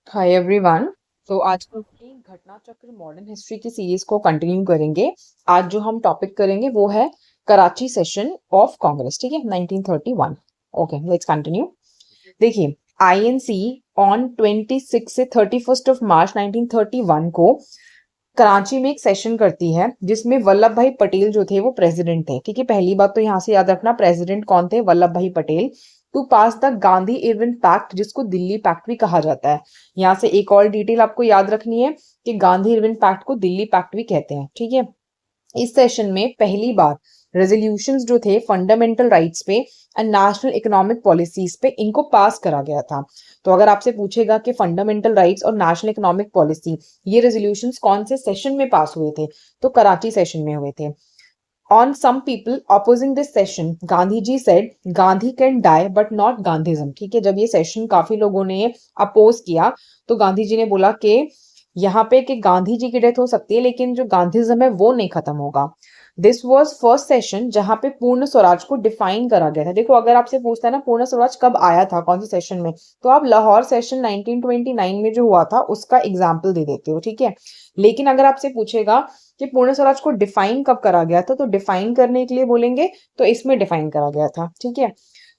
Hi everyone. तो आज हम अपनी घटना चक्र मॉडर्न हिस्ट्री की सीरीज को कंटिन्यू करेंगे। आज जो हम टॉपिक करेंगे वो है कराची सेशन ऑफ कांग्रेस। ठीक है, 1931। Okay, let's continue. देखिए, आईएनसी ऑन 26 से 31 ऑफ मार्च 1931 को कराची में एक सेशन करती है जिसमें वल्लभ भाई पटेल जो थे वो प्रेसिडेंट थे। ठीक है, पहली बात तो यहाँ से याद रखना, प्रेसिडेंट कौन थे? Vallabh Bhai Patel. To pass the Gandhi Irwin pact, जिसको दिल्ली पैक्ट भी कहा जाता है। यहाँ से एक और डिटेल आपको याद रखनी है कि गांधी इरविन पैक्ट को दिल्ली पैक्ट भी कहते हैं। ठीक है, इस सेशन में पहली बार रेजोल्यूशंस जो थे फंडामेंटल राइट्स पे एंड नेशनल इकोनॉमिक पॉलिसीज पे, इनको पास करा गया था। तो अगर आपसे पूछेगा कि फंडामेंटल राइट्स और नेशनल इकोनॉमिक पॉलिसी, ये रेजोल्यूशंस कौन से सेशन में पास हुए थे, तो कराची सेशन में हुए थे। On some people opposing this session, Gandhi ji said, Gandhi can die but not Gandhism. ठीक है, जब ये सेशन काफी लोगों ने अपोज किया तो गांधी जी ने बोला कि यहाँ पे कि गांधी जी की डेथ हो सकती है लेकिन जो गांधीज्म है वो नहीं खत्म होगा। दिस वॉज फर्स्ट सेशन जहां पे पूर्ण स्वराज को डिफाइन करा गया था। देखो, अगर आपसे पूछता है ना पूर्ण स्वराज कब आया था, कौन से सेशन में, तो आप लाहौर सेशन 1929 में जो हुआ था उसका एग्जाम्पल दे देते हो। ठीक है, लेकिन अगर आपसे पूछेगा कि पूर्ण स्वराज को डिफाइन कब करा गया था, तो डिफाइन करने के लिए बोलेंगे तो इसमें डिफाइन करा गया था। ठीक है,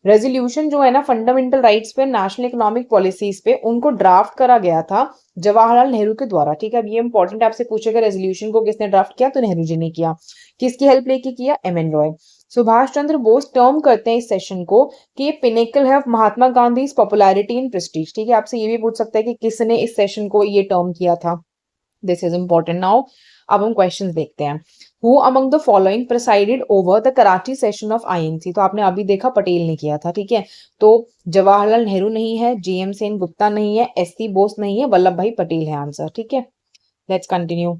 रेजोल्यूशन जो है ना फंडामेंटल राइट्स पे, नेशनल इकोनॉमिक पॉलिसीज पे, उनको ड्राफ्ट करा गया था जवाहरलाल नेहरू के द्वारा। ठीक है, अब ये इंपॉर्टेंट आपसे पूछेगा रेजोल्यूशन को किसने ड्राफ्ट किया, तो नेहरू जी ने किया। किसकी हेल्प लेके किया? M N Roy. Subhash Chandra Bose term करते हैं इस सेशन को कि ये पिनेकल है of Mahatma Gandhi popularity in prestige. ठीक है, आपसे ये भी पूछ सकता है कि किसने इस सेशन को ये टर्म किया था। This is important now. अब हम क्वेश्चंस देखते हैं। Who among the following presided over the Karachi session of INC? तो आपने अभी देखा पटेल ने किया था। ठीक है, तो जवाहरलाल नेहरू नहीं है, जीएम सेन गुप्ता नहीं है, एससी बोस नहीं है, वल्लभ भाई पटेल है आंसर। ठीक है, लेट्स कंटिन्यू।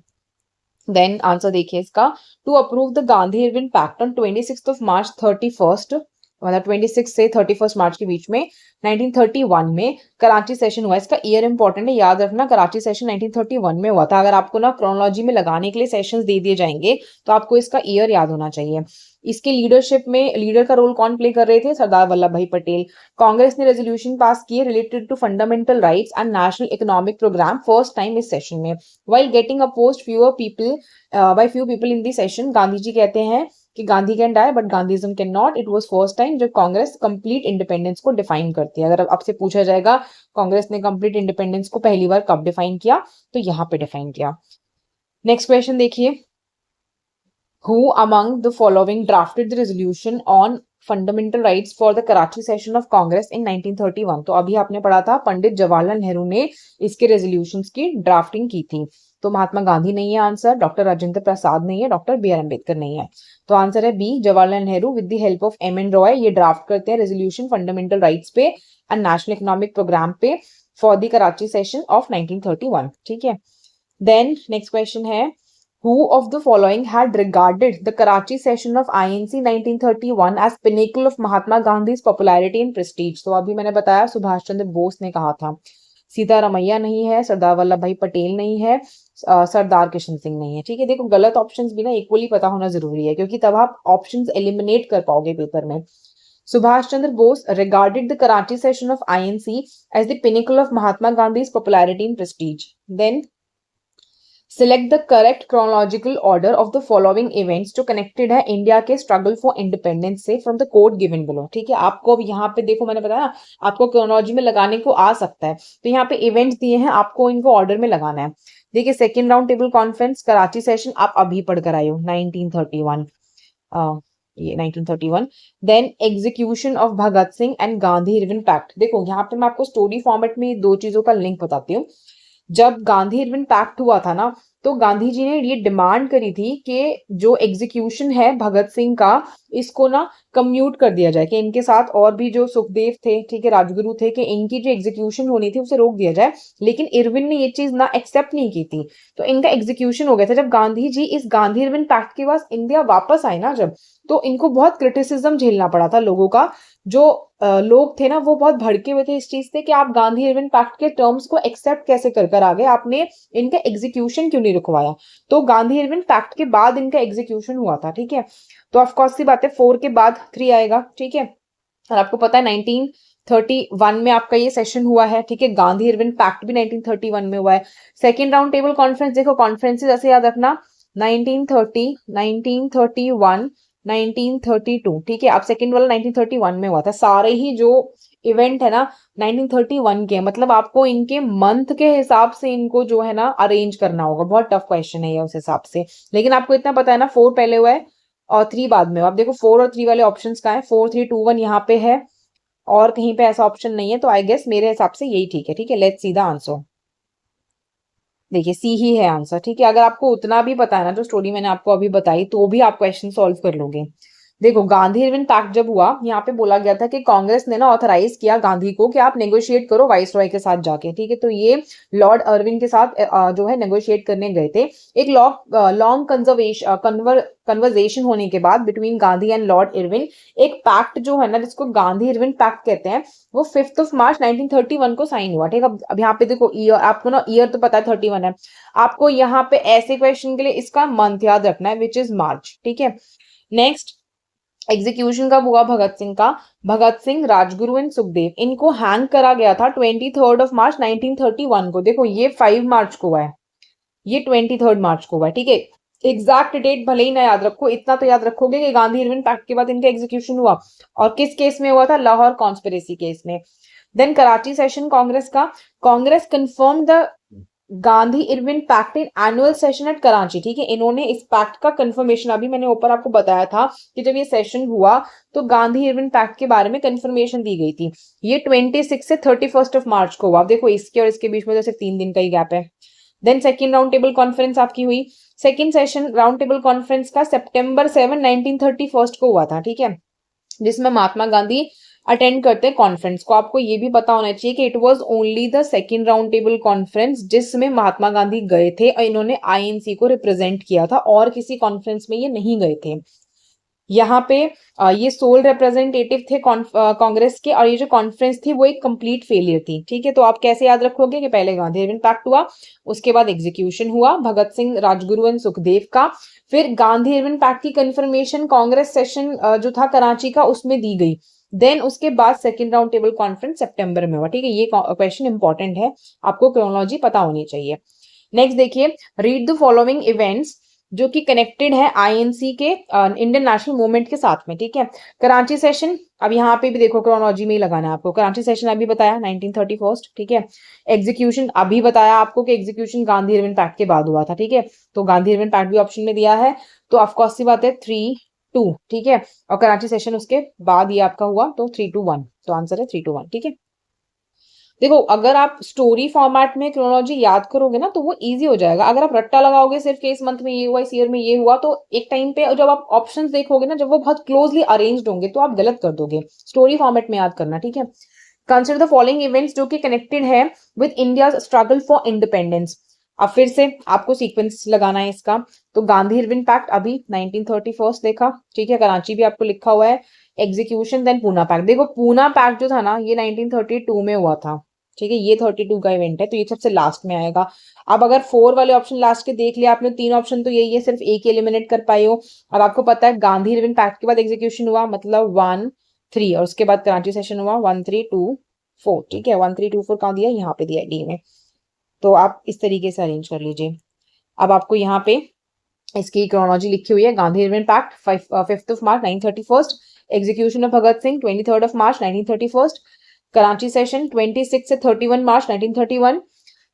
देन आंसर देखिए इसका। To approve the Gandhi Irwin pact on 26 of March 31, मतलब 26 से 31 मार्च के बीच में 1931 में कराची सेशन हुआ। इसका ईयर इंपॉर्टेंट है, याद रखना। कराची सेशन 1931 में हुआ था। अगर आपको ना क्रोनोलॉजी में लगाने के लिए सेशंस दे दिए जाएंगे तो आपको इसका ईयर याद होना चाहिए। इसके लीडरशिप में लीडर का रोल कौन प्ले कर रहे थे? सरदार वल्लभ भाई पटेल। कांग्रेस ने रेजोल्यूशन पास किए related to fundamental rights and national economic programme first time इस सेशन में। While getting opposed fewer people by few people in the session, Gandhi ji कहते हैं कि Gandhi can die but Gandhism can not. It was first time जब Congress complete independence को define करती है। अगर आपसे पूछा जाएगा कांग्रेस ने कंप्लीट इंडिपेंडेंस को पहली बार कब डिफाइन किया, तो यहाँ पे डिफाइन किया। नेक्स्ट क्वेश्चन देखिए। Who among the following drafted the resolution on fundamental rights for the Karachi session of Congress in 1931? तो अभी आपने पढ़ा था पंडित जवाहरलाल नेहरू ने इसके रेजोल्यूशंस की ड्राफ्टिंग की थी। तो महात्मा गांधी नहीं है आंसर, डॉक्टर राजेंद्र प्रसाद नहीं है, डॉक्टर बी आर अम्बेडकर नहीं है। तो आंसर है B, Jawaharlal Nehru with the help of M N Roy ये ड्राफ्ट करते हैं रेजोल्यूशन फंडामेंटल राइट्स पे एंड नेशनल इकोनॉमिक प्रोग्राम पे for the Karachi session of 1931। ठीक है, देन नेक्स्ट क्वेश्चन है। Who of the following had regarded the Karachi session of INC 1931 as pinnacle of Mahatma Gandhi's popularity and prestige? तो अभी मैंने बताया सुभाष चंद्र बोस ने कहा था। सीतारमैया नहीं है, सरदार वल्लभ भाई पटेल नहीं है, सरदार किशन सिंह नहीं है। ठीक है, देखो गलत ऑप्शंस भी ना इक्वली पता होना जरूरी है क्योंकि तब आप ऑप्शंस एलिमिनेट कर पाओगे पेपर में। Subhash Chandra Bose regarded the Karachi session of INC as the pinnacle of Mahatma Gandhi's popularity and prestige. Then select the correct chronological order of the following events जो कनेक्टेड है इंडिया के स्ट्रगल फॉर इंडिपेंडेंस से from the code given below. ठीक है, आपको अब यहाँ पे देखो मैंने बताया आपको क्रोनोलॉजी में लगाने को आ सकता है, तो यहाँ पे इवेंट्स दिए हैं, आपको इनको ऑर्डर में लगाना है। देखिए, second round table conference Karachi session आप अभी पढ़ कर आए हो 1931, ये 1931। Then execution of Bhagat Singh and Gandhi Irwin pact. देखो यहाँ पे मैं आपको स्टोरी फॉर्मेट में दो चीजों का लिंक बताती हूँ। जब गांधी इरविन पैक्ट हुआ था ना, तो गांधी जी ने ये डिमांड करी थी कि जो एग्जीक्यूशन है भगत सिंह का, इसको ना कम्यूट कर दिया जाए, कि इनके साथ और भी जो सुखदेव थे, ठीक है, राजगुरु थे, कि इनकी जो एग्जीक्यूशन होनी थी उसे रोक दिया जाए। लेकिन इरविन ने ये चीज ना एक्सेप्ट नहीं की थी, तो इनका एग्जीक्यूशन हो गया था। जब गांधी जी इस गांधी इरविन पैक्ट के बाद इंडिया वापस आए ना जब, तो इनको बहुत क्रिटिसिज्म झेलना पड़ा था लोगों का। जो लोग थे ना वो बहुत भड़के हुए थे इस चीज से कि आप गांधी इरविन पैक्ट के टर्म्स को एक्सेप्ट कैसे कर आ गए, आपने इनका एग्जीक्यूशन क्यों नहीं रुकवाया। तो गांधी इरविन पैक्ट के बाद इनका एग्जीक्यूशन हुआ था। ठीक है, तो ऑफकोर्स सी बात है 4 के बाद 3 आएगा। ठीक है, और आपको पता है 1931 में आपका ये सेशन हुआ है, ठीक है। गांधी इरविन पैक्ट भी 1931 में हुआ है। सेकेंड राउंड टेबल कॉन्फ्रेंस, देखो कॉन्फ्रेंसेस ऐसे याद रखना, 1930, 1931, 1932, ठीक है। अब सेकेंड वाला 1931 में हुआ था। सारे ही जो इवेंट है ना 1931 के, मतलब आपको इनके मंथ के हिसाब से इनको जो है ना अरेंज करना होगा। बहुत टफ क्वेश्चन है ये उस हिसाब से, लेकिन आपको इतना पता है ना 4 पहले हुआ है और 3 बाद में। अब देखो 4 और 3 वाले ऑप्शंस कहाँ है, 4 3 2 1 यहाँ पे है और कहीं पे ऐसा ऑप्शन नहीं है, तो आई गेस मेरे हिसाब से यही ठीक है, ठीक है। Let's see the answer. देखिए सी ही है आंसर, ठीक है। अगर आपको उतना भी पता है ना जो स्टोरी मैंने आपको अभी बताई, तो भी आप क्वेश्चन सॉल्व कर लोगे। देखो गांधी इरविन पैक्ट जब हुआ, यहाँ पे बोला गया था कि कांग्रेस ने ना ऑथराइज किया गांधी को कि आप नेगोशिएट करो वाइस रॉय के साथ जाके, ठीक है। तो ये लॉर्ड अर्विन के साथ जो है नेगोशिएट करने गए थे। एक लॉन्ग कन्वर्जेशन होने के बाद between Gandhi and Lord Irwin, एक पैक्ट जो है ना जिसको गांधी इरविन पैक्ट कहते हैं, वो 5 मार्च 1931 को साइन हुआ, ठीक है। अब यहाँ पे देखो ईयर, आपको ना ईयर तो पता है 31 है, आपको यहाँ पे ऐसे क्वेश्चन के लिए इसका मंथ याद रखना है, विच इज मार्च, ठीक है। नेक्स्ट, एग्जीक्यूशन कब हुआ भगत सिंह का? भगत सिंह, राजगुरु एंड सुखदेव, इनको हैंग करा गया था 23 मार्च 1931 को। देखो ये 5 मार्च को हुआ है, ये 23 मार्च को हुआ है, ठीक है। एग्जैक्ट डेट भले ही ना याद रखो, इतना तो याद रखोगे कि गांधी इरविन पैक्ट के बाद इनका एग्जीक्यूशन हुआ। और किस केस में हुआ था? लाहौर कॉन्स्पिरेसी केस में। देन कराची सेशन कांग्रेस का, Congress confirm the Gandhi Irwin pact in annual session at Karachi, ठीक है। इन्होंने इस पैक्ट का कंफर्मेशन, अभी मैंने ऊपर आपको बताया था कि जब ये सेशन हुआ तो गांधी इरविन पैक्ट के बारे में कंफर्मेशन दी गई थी। ये 26 से 31 मार्च को हुआ। अब देखो इसके और इसके बीच में जैसे 3 दिन का ही गैप है। Then second round table conference आपकी हुई। Second session round table conference का September 7, 1931 को हुआ था, ठीक है, जिसमें महात्मा गांधी अटेंड करते हैं कॉन्फ्रेंस को। आपको ये भी पता होना चाहिए कि it was only the second round table conference जिसमें महात्मा गांधी गए थे और इन्होंने आईएनसी को रिप्रेजेंट किया था, और किसी कॉन्फ्रेंस में ये नहीं गए थे। यहाँ पे ये सोल रिप्रेजेंटेटिव थे कांग्रेस के, और ये जो कॉन्फ्रेंस थी वो एक कंप्लीट फेलियर थी, ठीक है। तो आप कैसे याद रखोगे कि पहले गांधी इरविन पैक्ट हुआ, उसके बाद एग्जीक्यूशन हुआ भगत सिंह, राजगुरु एंड सुखदेव का, फिर गांधी इरविन पैक्ट की कंफर्मेशन कांग्रेस सेशन जो था कराची का उसमें दी गई। देन उसके बाद सेकेंड राउंड टेबल कॉन्फ्रेंस सितंबर में हुआ, ठीक है। ये क्वेश्चन इंपॉर्टेंट है, आपको क्रोनोलॉजी पता होनी चाहिए। नेक्स्ट देखिए, रीड द फॉलोइंग इवेंट्स जो कि कनेक्टेड है आईएनसी के इंडियन नेशनल मूवमेंट के साथ में, ठीक है। कराची सेशन, अब यहाँ पे भी देखो क्रोनोलॉजी में ही लगाना है आपको। कराची सेशन अभी बताया 1931, ठीक है। एग्जीक्यूशन अभी बताया आपको कि एग्जीक्यूशन गांधी इरविन पैक्ट के बाद हुआ था, ठीक है। तो गांधी इरविन पैक्ट भी ऑप्शन में दिया है, तो ऑफकोर्स सी बात है 3-2, ठीक है। और कराची सेशन उसके बाद ये आपका हुआ, तो 3-1, तो आंसर है 3-1, ठीक है। देखो अगर आप स्टोरी फॉर्मेट में क्रोनोलॉजी याद करोगे ना तो वो इजी हो जाएगा। अगर आप रट्टा लगाओगे सिर्फ कि इस मंथ में ये हुआ, इस ईयर में ये हुआ, तो एक टाइम पे जब आप ऑप्शंस देखोगे ना, जब वो बहुत क्लोजली अरेंज्ड होंगे तो आप गलत कर दोगे। स्टोरी फॉर्मेट में याद करना, ठीक है। कंसिडर द फॉलोइंग इवेंट्स जो कि कनेक्टेड है with India struggle for independence. अब फिर से आपको सीक्वेंस लगाना है इसका। तो गांधी इरविन पैक्ट अभी 1931 देखा, ठीक है। कराची भी आपको लिखा हुआ है। Execution, then Poona pact. देखो पूना पैक्ट जो था ना ये 1932 में हुआ था, ठीक है। ये 32 का इवेंट है, तो ये सबसे लास्ट में आएगा। अब अगर 4 वाले ऑप्शन लास्ट के देख लिया आपने, 3 ऑप्शन तो यही है, सिर्फ एक एलिमिनेट कर पाए हो। अब आपको पता है गांधी इरविन पैक्ट के बाद एग्जीक्यूशन हुआ, मतलब 1 3, और उसके बाद कराची सेशन हुआ 1 3 2 4, ठीक है। 1 3 2 4 कहाँ दिया? यहाँ पे दिया डी में। तो आप इस तरीके से अरेंज कर लीजिए। अब आपको यहाँ पे इसकी क्रोनोलॉजी लिखी हुई है। Gandhi Irwin pact 5 March 1931, execution of Bhagat Singh 23 March 1931, Karachi session 26 से 31 March 1931,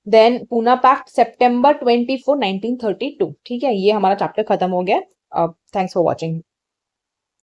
then Poona pact September 24, 1932, ठीक है। ये हमारा चैप्टर खत्म हो गया। Thanks for watching.